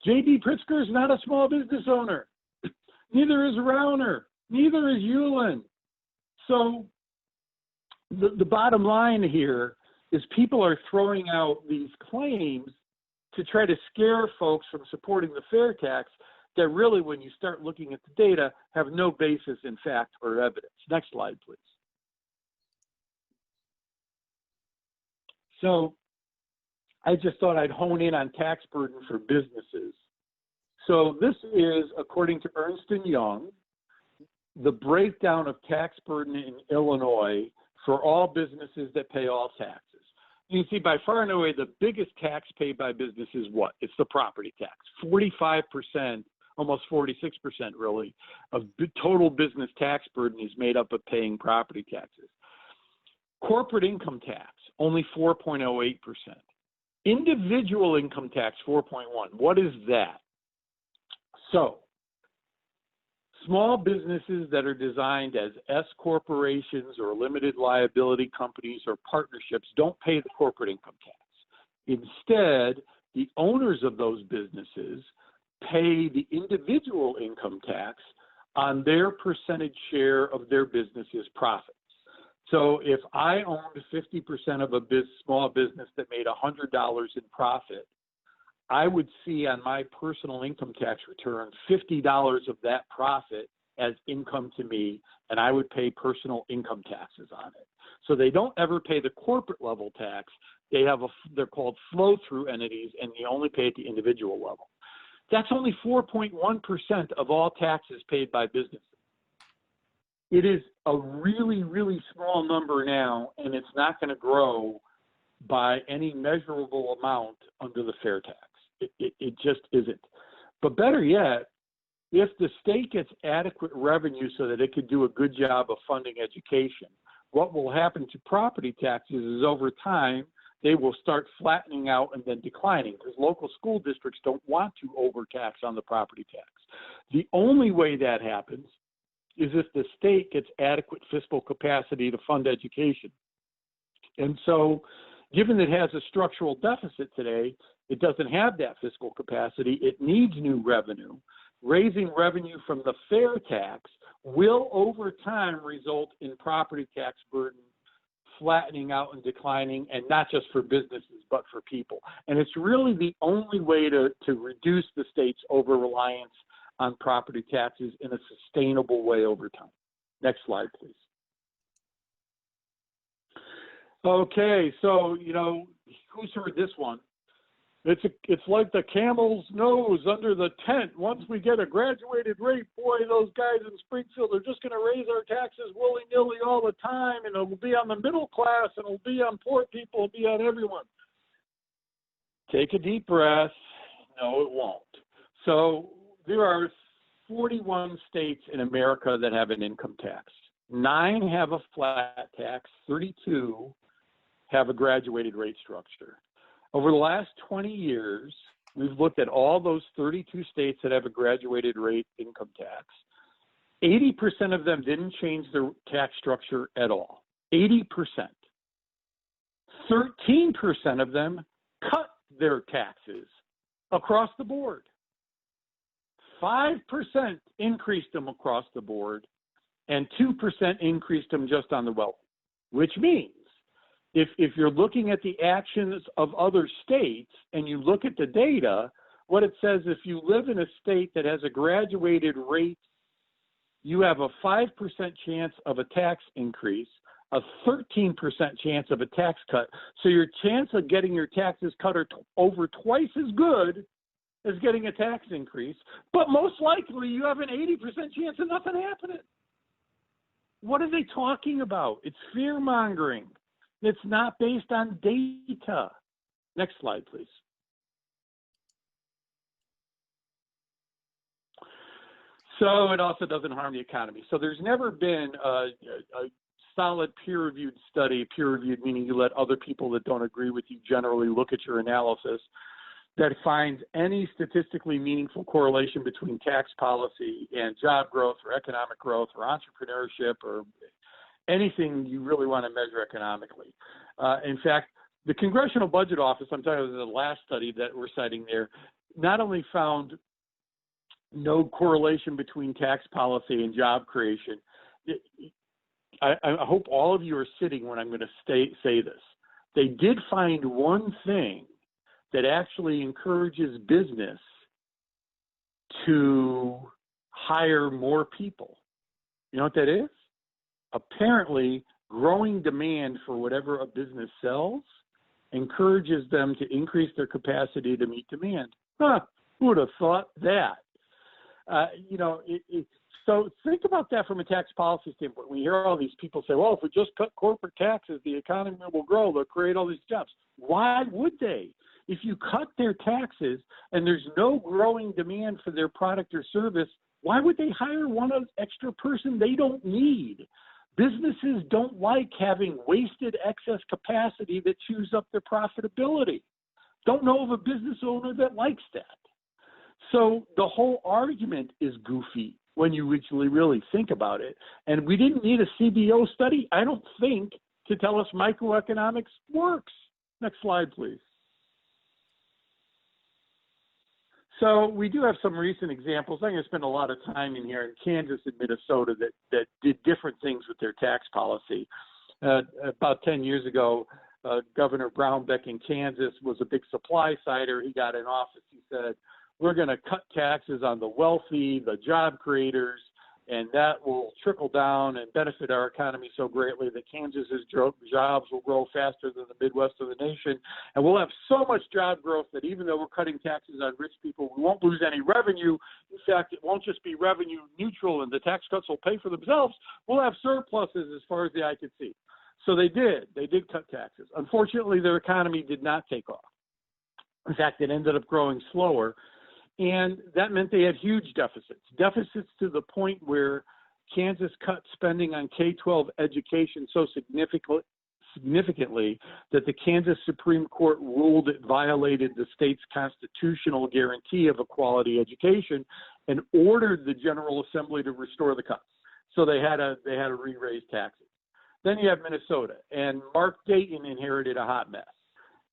J.D. Pritzker is not a small business owner. Neither is Rauner. Neither is Ulen. So the bottom line here is people are throwing out these claims to try to scare folks from supporting the fair tax that really, when you start looking at the data, have no basis in fact or evidence. Next slide, please. So I just thought I'd hone in on tax burden for businesses. So this is, according to Ernst & Young, the breakdown of tax burden in Illinois for all businesses that pay all taxes. You can see by far and away the biggest tax paid by business is what? It's the property tax. 45%, almost 46% really, of total business tax burden is made up of paying property taxes. Corporate income tax, only 4.08%. Individual income tax, 4.1%. What is that? So, small businesses that are designed as S corporations or limited liability companies or partnerships don't pay the corporate income tax. Instead, the owners of those businesses pay the individual income tax on their percentage share of their business's profits. So if I owned 50% of a small business that made $100 in profit, I would see on my personal income tax return $50 of that profit as income to me, and I would pay personal income taxes on it. So they don't ever pay the corporate level tax. They're called flow-through entities, and they only pay at the individual level. That's only 4.1% of all taxes paid by businesses. It is a really, really small number now, and it's not going to grow by any measurable amount under the fair tax. It just isn't. But better yet, if the state gets adequate revenue so that it could do a good job of funding education, what will happen to property taxes is over time, they will start flattening out and then declining because local school districts don't want to overtax on the property tax. The only way that happens is if the state gets adequate fiscal capacity to fund education. And so, given that it has a structural deficit today, it doesn't have that fiscal capacity. It needs new revenue. Raising revenue from the fair tax will, over time, result in property tax burden flattening out and declining, and not just for businesses, but for people. And it's really the only way to reduce the state's over-reliance on property taxes in a sustainable way over time. Next slide, please. Okay, so, who's heard this one? It's like the camel's nose under the tent. Once we get a graduated rate, boy, those guys in Springfield are just going to raise our taxes willy-nilly all the time, and it'll be on the middle class, and it'll be on poor people, it'll be on everyone. Take a deep breath. No, it won't. So there are 41 states in America that have an income tax. 9 have a flat tax. 32 have a graduated rate structure. Over the last 20 years, we've looked at all those 32 states that have a graduated rate income tax. 80% of them didn't change their tax structure at all. 80%. 13% of them cut their taxes across the board. 5% increased them across the board, and 2% increased them just on the wealthy, which means if you're looking at the actions of other states and you look at the data, what it says, if you live in a state that has a graduated rate, you have a 5% chance of a tax increase, a 13% chance of a tax cut. So your chance of getting your taxes cut are over twice as good as getting a tax increase, but most likely you have an 80% chance of nothing happening. What are they talking about? It's fear-mongering. It's not based on data. Next slide, please. So it also doesn't harm the economy. So there's never been a solid peer-reviewed study, peer-reviewed meaning you let other people that don't agree with you generally look at your analysis, that finds any statistically meaningful correlation between tax policy and job growth or economic growth or entrepreneurship or anything you really want to measure economically. In fact, the Congressional Budget Office, I'm talking about the last study that we're citing there, not only found no correlation between tax policy and job creation. I hope all of you are sitting when I'm going to say this. They did find one thing that actually encourages business to hire more people. You know what that is? Apparently, growing demand for whatever a business sells encourages them to increase their capacity to meet demand. Who would have thought that? So think about that from a tax policy standpoint. We hear all these people say, well, if we just cut corporate taxes, the economy will grow. They'll create all these jobs. Why would they? If you cut their taxes and there's no growing demand for their product or service, why would they hire one extra person they don't need? Businesses don't like having wasted excess capacity that chews up their profitability. Don't know of a business owner that likes that. So the whole argument is goofy when you really think about it. And we didn't need a CBO study, I don't think, to tell us microeconomics works. Next slide, please. So we do have some recent examples. I'm going to spend a lot of time in here in Kansas and Minnesota that did different things with their tax policy. About 10 years ago, Governor Brownback in Kansas was a big supply sider. He got in office. He said, we're going to cut taxes on the wealthy, the job creators, and that will trickle down and benefit our economy so greatly that Kansas's jobs will grow faster than the Midwest of the nation. And we'll have so much job growth that even though we're cutting taxes on rich people, we won't lose any revenue. In fact, it won't just be revenue neutral and the tax cuts will pay for themselves. We'll have surpluses as far as the eye could see. So they did. They did cut taxes. Unfortunately, their economy did not take off. In fact, it ended up growing slower. And that meant they had huge deficits to the point where Kansas cut spending on K-12 education so significantly that the Kansas Supreme Court ruled it violated the state's constitutional guarantee of a quality education and ordered the General Assembly to restore the cuts. So they had to re-raise taxes. Then you have Minnesota, and Mark Dayton inherited a hot mess.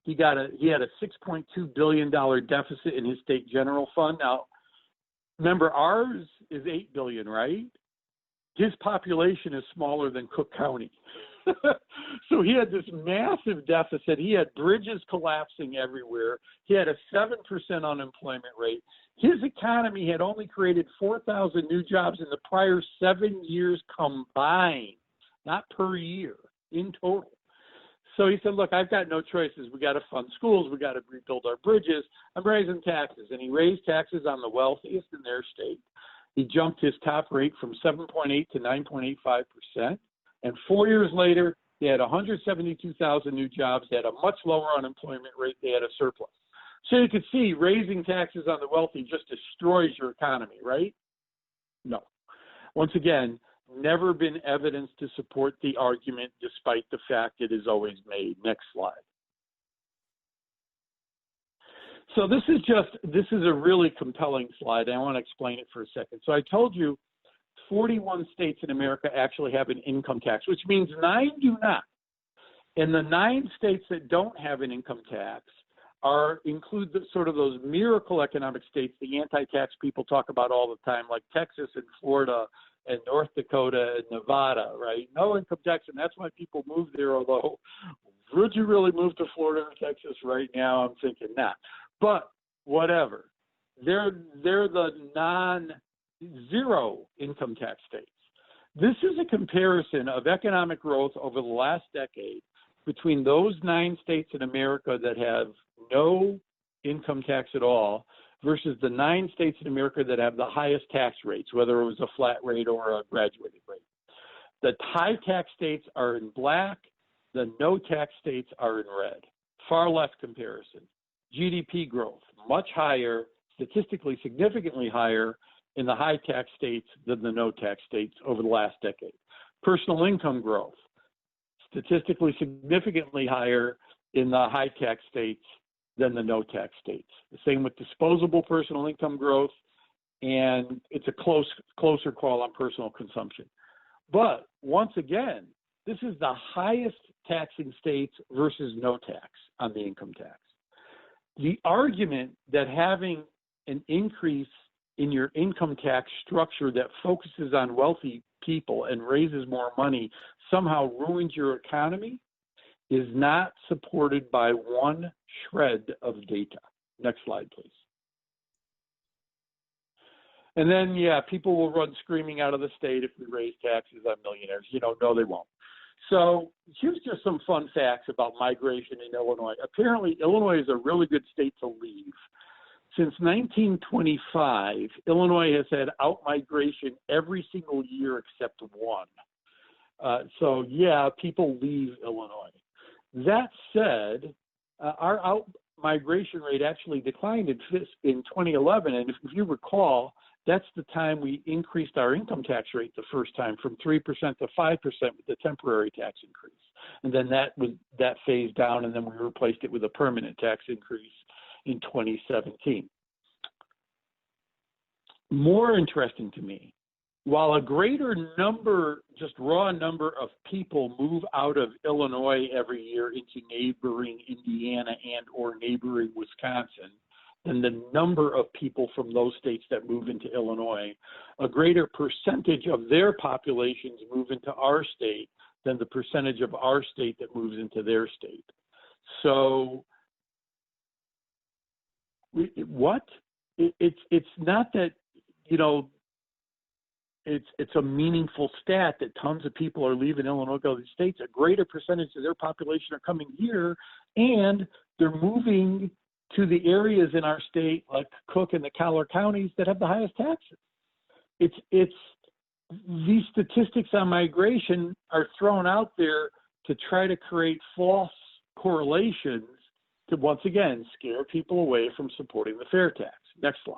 He had a $6.2 billion deficit in his state general fund. Now, remember, ours is $8 billion, right? His population is smaller than Cook County. So he had this massive deficit. He had bridges collapsing everywhere. He had a 7% unemployment rate. His economy had only created 4,000 new jobs in the prior 7 years combined, not per year, in total. So he said, look, I've got no choices. We got to fund schools. We got to rebuild our bridges. I'm raising taxes. And he raised taxes on the wealthiest in their state. He jumped his top rate from 7.8 to 9.85%. And 4 years later, they had 172,000 new jobs. They had a much lower unemployment rate. They had a surplus. So you could see raising taxes on the wealthy just destroys your economy, right? No. Once again, never been evidence to support the argument, despite the fact it is always made. Next slide. So this is a really compelling slide. I want to explain it for a second. So I told you 41 states in America actually have an income tax, which means 9 do not. And the 9 states that don't have an income tax include sort of those miracle economic states the anti-tax people talk about all the time, like Texas and Florida and North Dakota and Nevada, right? No income tax, and that's why people move there, although would you really move to Florida or Texas right now? I'm thinking not. But whatever. They're the non-zero income tax states. This is a comparison of economic growth over the last decade between those 9 states in America that have no income tax at all versus the 9 states in America that have the highest tax rates, whether it was a flat rate or a graduated rate. The high tax states are in black. The no tax states are in red. Far left comparison. GDP growth, much higher, statistically significantly higher in the high tax states than the no tax states over the last decade. Personal income growth, statistically significantly higher in the high tax states than the no tax states. The same with disposable personal income growth, and it's a closer call on personal consumption. But once again, this is the highest taxing states versus no tax on the income tax. The argument that having an increase in your income tax structure that focuses on wealthy people and raises more money somehow ruins your economy is not supported by one shred of data. Next slide, please. And then, yeah, people will run screaming out of the state if we raise taxes on millionaires. No, they won't. So here's just some fun facts about migration in Illinois. Apparently, Illinois is a really good state to leave. Since 1925, Illinois has had out-migration every single year except one. So, yeah, people leave Illinois. That said, our out-migration rate actually declined in 2011, and if you recall, that's the time we increased our income tax rate the first time from 3% to 5% with the temporary tax increase. And then that phased down, and then we replaced it with a permanent tax increase in 2017. More interesting to me, while a greater number, just raw number of people move out of Illinois every year into neighboring Indiana and or neighboring Wisconsin, than the number of people from those states that move into Illinois, a greater percentage of their populations move into our state than the percentage of our state that moves into their state. So it's not that, it's a meaningful stat that tons of people are leaving Illinois, go to the states. A greater percentage of their population are coming here, and they're moving to the areas in our state, like Cook and the Collier counties, that have the highest taxes. It's these statistics on migration are thrown out there to try to create false correlations to, once again, scare people away from supporting the fair tax. Next slide.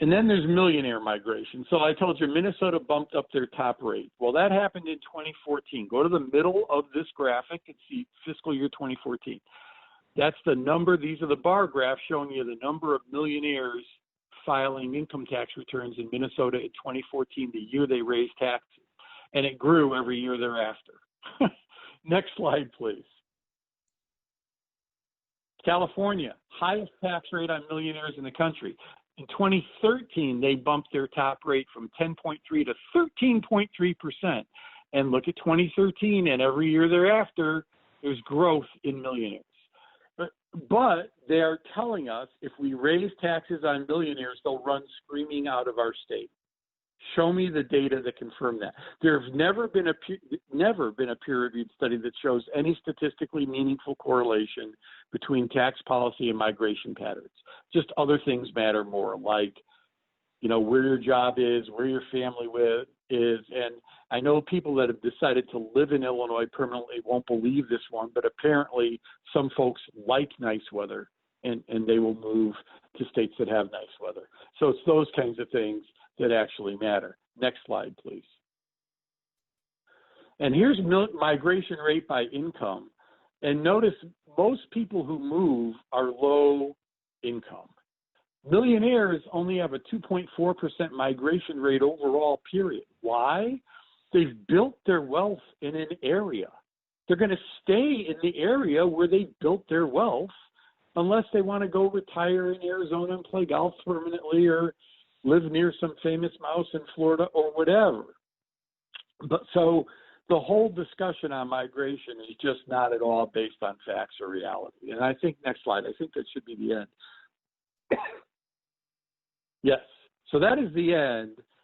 And then there's millionaire migration. So I told you Minnesota bumped up their top rate. Well, that happened in 2014. Go to the middle of this graphic and see fiscal year 2014. That's the number. These are the bar graphs showing you the number of millionaires filing income tax returns in Minnesota in 2014, the year they raised taxes. And it grew every year thereafter. Next slide, please. California, highest tax rate on millionaires in the country. In 2013, they bumped their top rate from 10.3 to 13.3%. And look at 2013, and every year thereafter, there's growth in millionaires. But they are telling us if we raise taxes on millionaires, they'll run screaming out of our state. Show me the data that confirm that. There's never been a peer-reviewed study that shows any statistically meaningful correlation between tax policy and migration patterns. Just other things matter more, like, you know, where your job is, where your family is. And I know people that have decided to live in Illinois permanently won't believe this one, but apparently some folks like nice weather, and they will move to states that have nice weather. So it's those kinds of things that actually matter. Next slide, please. And here's migration rate by income. And notice most people who move are low income. Millionaires only have a 2.4% migration rate overall, period. Why? They've built their wealth in an area. They're going to stay in the area where they built their wealth unless they want to go retire in Arizona and play golf permanently, or live near some famous mouse in Florida, or whatever. But so the whole discussion on migration is just not at all based on facts or reality. And I think, next slide, I think that should be the end. Yes, so that is the end